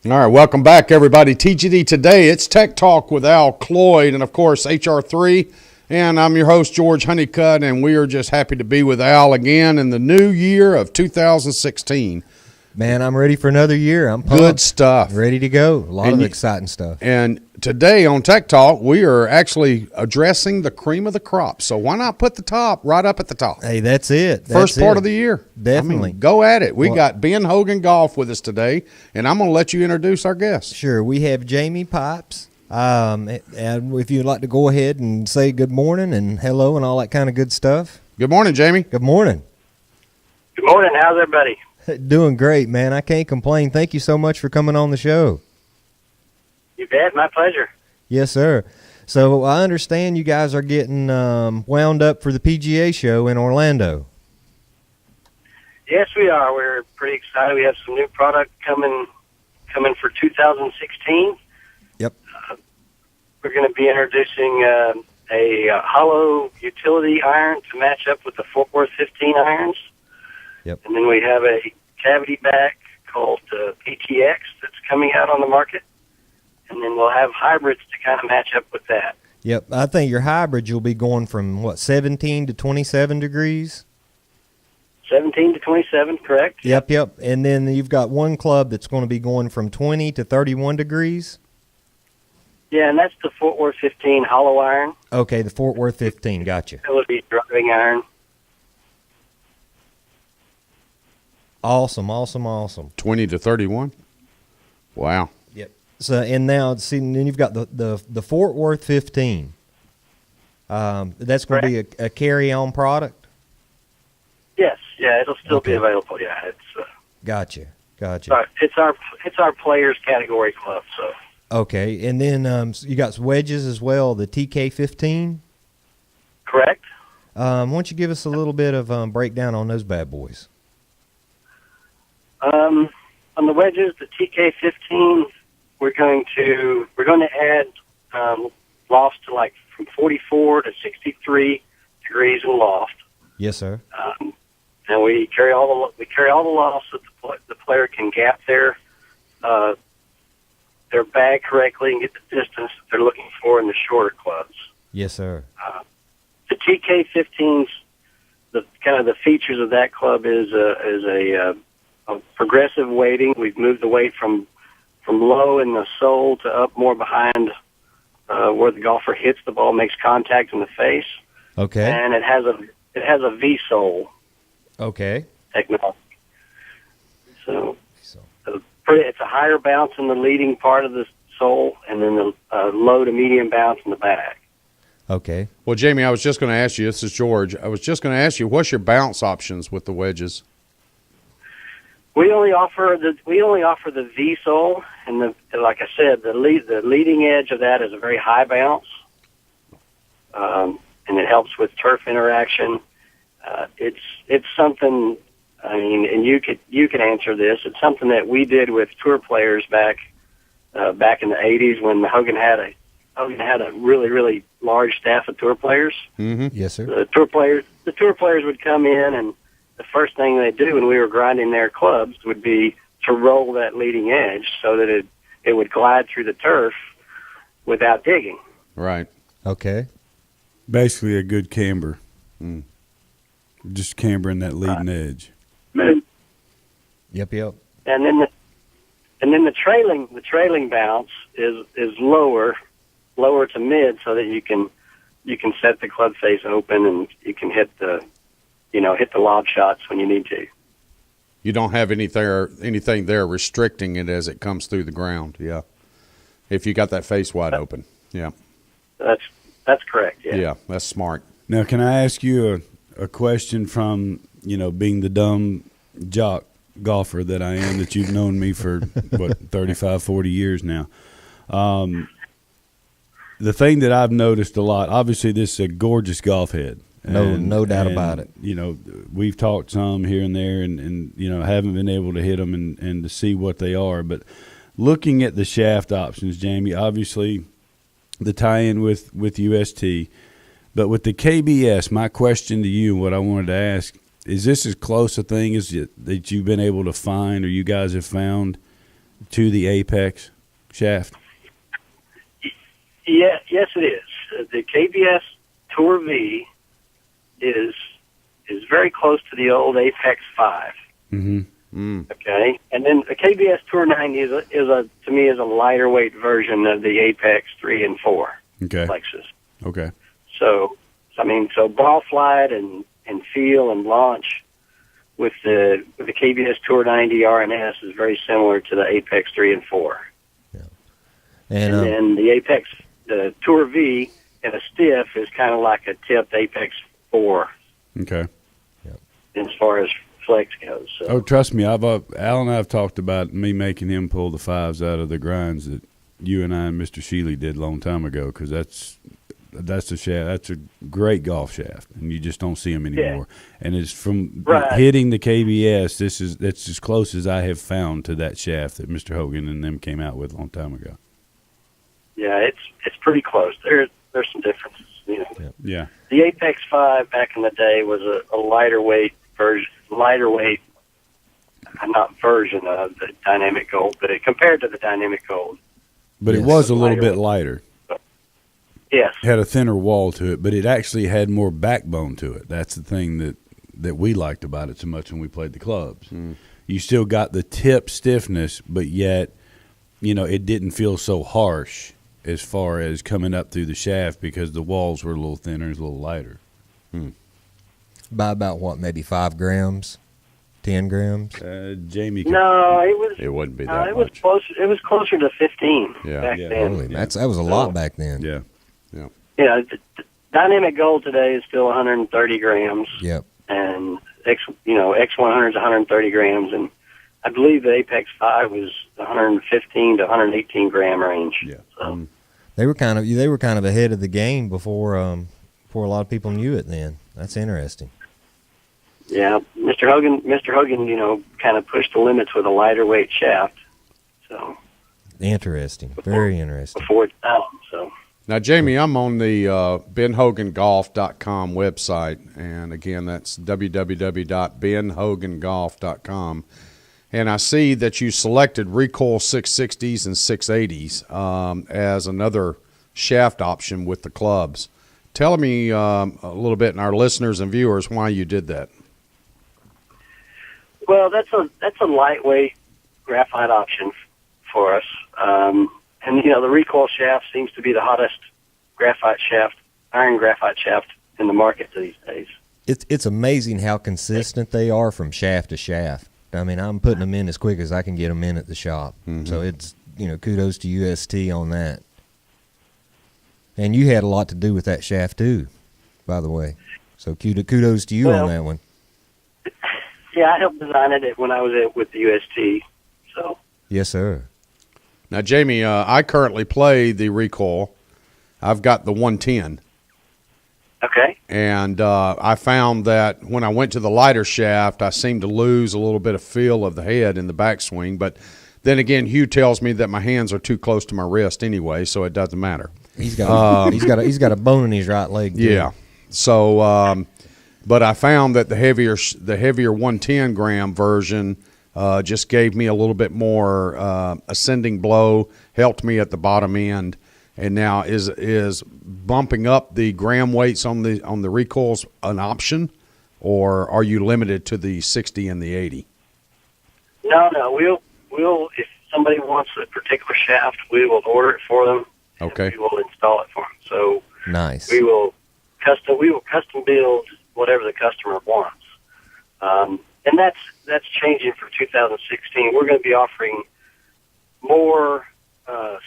All right, welcome back, everybody. TGD today, it's Tech Talk with Al Cloyd and, of course, HR3. And I'm your host, George Honeycutt, and we are just happy to be with Al again in the new year of 2016. Man, I'm ready for another year. I'm pumped. Good stuff. Ready to go. A lot of exciting stuff. And today on Tech Talk, we are actually addressing the cream of the crop. So why not put the top right up at the top? Hey, that's it. First part of the year. Definitely. Go at it. We got Ben Hogan Golf with us today, and I'm going to let you introduce our guests. Sure. We have Jamie Pipes. And if you'd like to go ahead and say good morning and hello and all that kind of good stuff. Good morning, Jamie. Good morning. Good morning. How's everybody? Doing great, man. I can't complain. Thank you so much for coming on the show. You bet. My pleasure. Yes, sir. So I understand you guys are getting wound up for the PGA show in Orlando. Yes, we are. We're pretty excited. We have some new product coming for 2016. Yep. We're going to be introducing a hollow utility iron to match up with the Fort Worth 15 irons. Yep. And then we have a cavity back called PTX that's coming out on the market. And then we'll have hybrids to kind of match up with that. Yep. I think your hybrids you'll be going from, 17 to 27 degrees? 17 to 27, correct? Yep. And then you've got one club that's going to be going from 20 to 31 degrees? Yeah, and that's the Fort Worth 15 hollow iron. Okay, the Fort Worth 15. Gotcha. Utility driving iron. Awesome. 20 to 31. Wow. Yep. So and now see, and then you've got the Fort Worth 15. That's going to be a carry-on product. Yes. Yeah, it'll still be available. Yeah, it's. Gotcha. It's our players category club. So. Okay, and then you got wedges as well. The TK15. Correct. Why don't you give us a little bit of breakdown on those bad boys? On the wedges, the TK15, we're going to add lofts to like from 44 to 63 degrees in loft. Yes, sir. And we carry all the lofts that the player can gap their bag correctly and get the distance that they're looking for in the shorter clubs. Yes, sir. The TK15's the kind of the features of that club is a progressive weighting. We've moved the weight from low in the sole to up more behind where the golfer hits the ball, makes contact in the face. Okay. And it has a V sole. Okay. Technology. So it's a higher bounce in the leading part of the sole, and then the low to medium bounce in the back. Okay. Well, Jamie, I was just going to ask you. This is George. I was just going to ask you, what's your bounce options with the wedges? We only offer the V sole, and like I said, the leading edge of that is a very high bounce, and it helps with turf interaction. It's something. I mean, and you could answer this. It's something that we did with tour players back in the '80s when Hogan had a really, really large staff of tour players. Mm-hmm. Yes, sir. The tour players would come in, and the first thing they'd do when we were grinding their clubs would be to roll that leading edge so that it would glide through the turf without digging. Right. Okay. Basically a good camber. Just cambering that leading edge. Yep. And then the trailing bounce is lower to mid, so that you can set the club face open and you can hit the lob shots when you need to. You don't have anything there restricting it as it comes through the ground. Yeah. If you got that face wide open. Yeah. That's correct. Yeah. Yeah, that's smart. Now, can I ask you a question from, being the dumb jock golfer that I am, that you've known me for, 35, 40 years now. The thing that I've noticed a lot, obviously this is a gorgeous golf head. No doubt about it. We've talked some here and there and haven't been able to hit them and to see what they are. But looking at the shaft options, Jamie, obviously the tie-in with UST, but with the KBS, my question to you, what I wanted to ask, is this as close a thing as that you've been able to find or you guys have found to the Apex shaft? Yeah, yes, it is. The KBS Tour V is very close to the old Apex 5. Mm-hmm. Okay, and then the KBS Tour 90 to me is a lighter weight version of the Apex 3 and 4 Okay. Lexus. Okay. So ball flight and feel and launch with the KBS Tour 90 RNS is very similar to the Apex 3 and 4. Yeah. And then the Tour V in a stiff is kind of like a tipped Apex 4. Okay. As far as flex goes. So. Oh, trust me, Al and I have talked about me making him pull the 5s out of the grinds that you and I and Mr. Shealy did a long time ago, because that's a shaft. That's a great golf shaft, and you just don't see them anymore. Yeah. And it's from hitting the KBS. That's as close as I have found to that shaft that Mr. Hogan and them came out with a long time ago. Yeah, it's pretty close. There's some differences, you know. Yeah. The Apex 5 back in the day was a lighter weight version, not version of the Dynamic Gold, but compared to the Dynamic Gold. But it was a little bit lighter. Yes. It had a thinner wall to it, but it actually had more backbone to it. That's the thing that we liked about it so much when we played the clubs. You still got the tip stiffness, but yet, you know, it didn't feel so harsh as far as coming up through the shaft because the walls were a little thinner and a little lighter. By about what, maybe 5 grams, 10 grams? Jamie. No, it wouldn't be that it much. was closer. It was closer to 15 back then. Holy, that was a lot back then. Yeah. Yeah, the Dynamic Gold today is still 130 grams. Yep. And X100 is 130 grams, and I believe the Apex 5 was 115 to 118 gram range. Yeah. So. They were kind of ahead of the game before a lot of people knew it. Then that's interesting. Yeah, Mr. Hogan, you know, kind of pushed the limits with a lighter weight shaft. So interesting, very interesting. Before it's out, so. Now, Jamie, I'm on the benhogangolf.com website, and again, that's www.benhogangolf.com. And I see that you selected recoil 660s and 680s as another shaft option with the clubs. Tell me a little bit, and our listeners and viewers, why you did that. Well, that's a lightweight graphite option for us. And, you know, the recoil shaft seems to be the hottest iron graphite shaft in the market these days. It's amazing how consistent they are from shaft to shaft. I mean, I'm putting them in as quick as I can get them in at the shop. Mm-hmm. So it's, you know, kudos to UST on that. And you had a lot to do with that shaft too, by the way. So kudos to you on that one. Yeah, I helped design it when I was with the UST. So. Yes, sir. Now, Jamie, I currently play the recoil. I've got the 110. Okay. And I found that when I went to the lighter shaft, I seemed to lose a little bit of feel of the head in the backswing. But then again, Hugh tells me that my hands are too close to my wrist anyway, so it doesn't matter. He's got a bone in his right leg. Too. Yeah. So, but I found that the heavier 110 gram version just gave me a little bit more ascending blow, helped me at the bottom end. And now is bumping up the gram weights on the recoils an option, or are you limited to the 60 and the 80? No, we'll if somebody wants a particular shaft, we will order it for them. Okay. We will install it for them. So nice. We will custom build whatever the customer wants. And that's changing for 2016. We're going to be offering more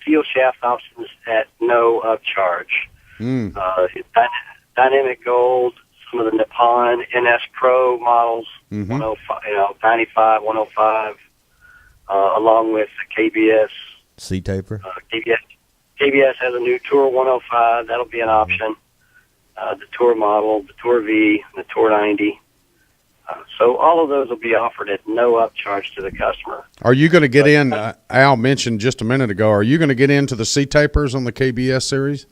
steel shaft options at no upcharge. Dynamic Gold, some of the Nippon NS Pro models, 105, 95, 105, along with the KBS C-taper. KBS has a new Tour 105. That'll be an option. The Tour model, the Tour V, and the Tour 90. So all of those will be offered at no upcharge to the customer. Are you going to get in, Al mentioned just a minute ago, are you going to get into the C-tapers on the KBS series?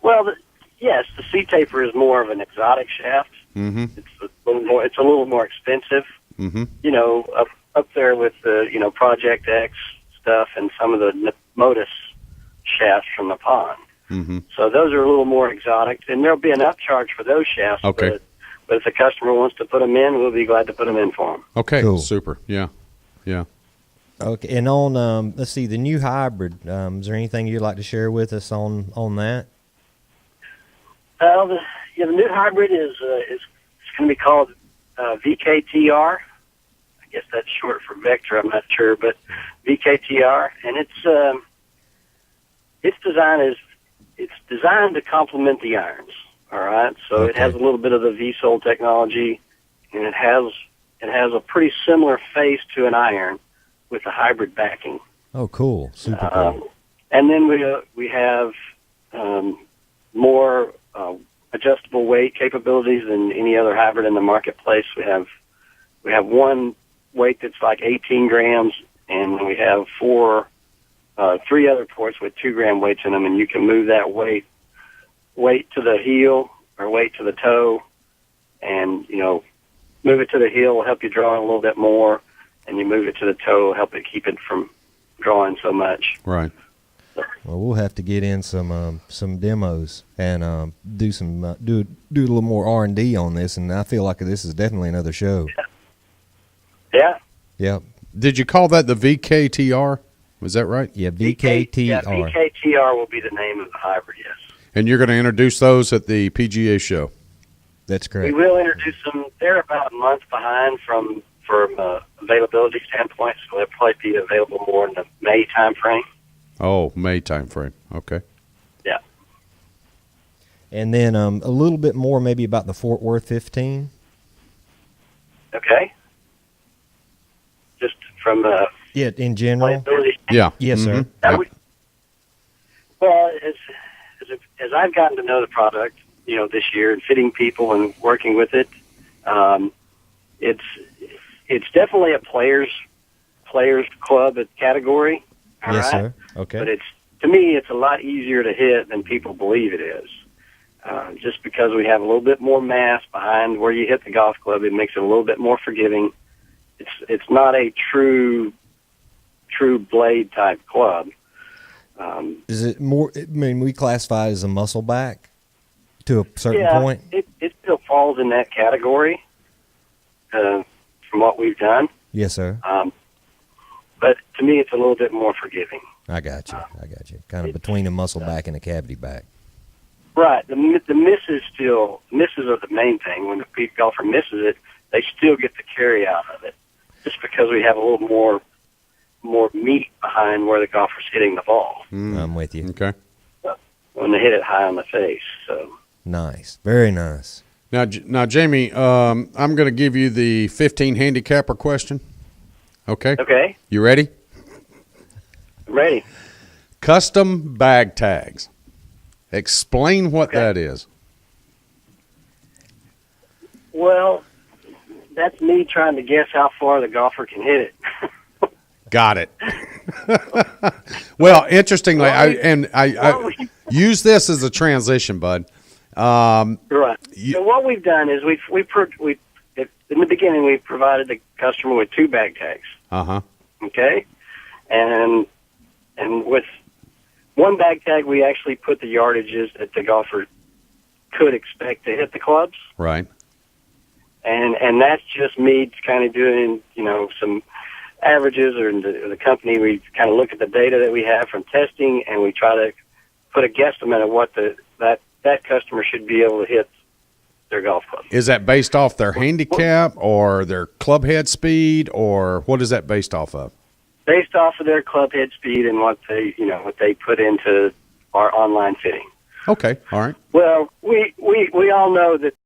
Well, yes, the C-taper is more of an exotic shaft. Mm-hmm. It's a little more expensive. Mm-hmm. You know, up there with the, Project X, stuff and some of the Modus shafts from the pond. Mm-hmm. So those are a little more exotic, and there'll be an upcharge for those shafts. Okay. But if the customer wants to put them in, we'll be glad to put them in for them. Okay, Cool. super. Yeah. Okay, and on let's see, the new hybrid. Is there anything you'd like to share with us on that? The new hybrid is going to be called VKTR. I guess that's short for Vector. I'm not sure, but VKTR, and its design is designed to complement the irons. All right, so Okay. It has a little bit of the V-sole technology, and it has a pretty similar face to an iron with a hybrid backing. Oh, cool, super cool. And then we have more adjustable weight capabilities than any other hybrid in the marketplace. We have one weight that's like 18 grams, and we have three other ports with 2 gram weights in them, and you can move that weight to the heel or weight to the toe, and move it to the heel will help you draw a little bit more, and you move it to the toe will help it keep it from drawing so much. Right. Well, we'll have to get in some demos and do a little more R&D on this, and I feel like this is definitely another show. Yeah. Yep. Did you call that the VKTR? Was that right? Yeah, VKTR. Yeah, VKTR will be the name of the hybrid, yes. And you're going to introduce those at the PGA show. That's We correct. will introduce them. They're about a month behind from availability standpoint, so they'll probably be available more in the May time frame. Oh, May time frame. Okay. Yeah. And then a little bit more maybe about the Fort Worth 15. Okay. Just from Yeah, in general. availability. Yeah. Yes, sir. Yep. Well, as I've gotten to know the product, this year and fitting people and working with it, it's definitely a players club category. All Yes, right? sir. Okay. But to me, it's a lot easier to hit than people believe it is. Just because we have a little bit more mass behind where you hit the golf club, it makes it a little bit more forgiving. It's not a true blade type club. Is it more? I mean, we classify it as a muscle back to a certain point. It still falls in that category from what we've done. Yes, sir. But to me, it's a little bit more forgiving. I got you. Kind of between a muscle back and a cavity back. Right. The misses are the main thing. When the golfer misses it, they still get the carry out of it, just because we have a little more meat behind where the golfer's hitting the ball I'm with you. Okay. when they hit it high on the face. So Nice. Very nice. Now, Jamie, I'm going to give you the 15 handicapper question. Okay. okay, You ready? I'm ready. Custom bag tags. Explain what Okay. that is. Well, that's me trying to guess how far the golfer can hit it. Got it. Well, interestingly, I use this as a transition, bud. Right. So what we've done is in the beginning we provided the customer with 2 bag tags. Uh-huh. Okay, and with one bag tag we actually put the yardages that the golfer could expect to hit the clubs, Right. and that's just me kind of doing some averages, or the company we kind of look at the data that we have from testing, and we try to put a guesstimate of what that customer should be able to hit their golf club. Is that based off their handicap or their club head speed, or what is that based off of? Based off of their club head speed and what they put into our online fitting. Okay. All right. Well, we all know that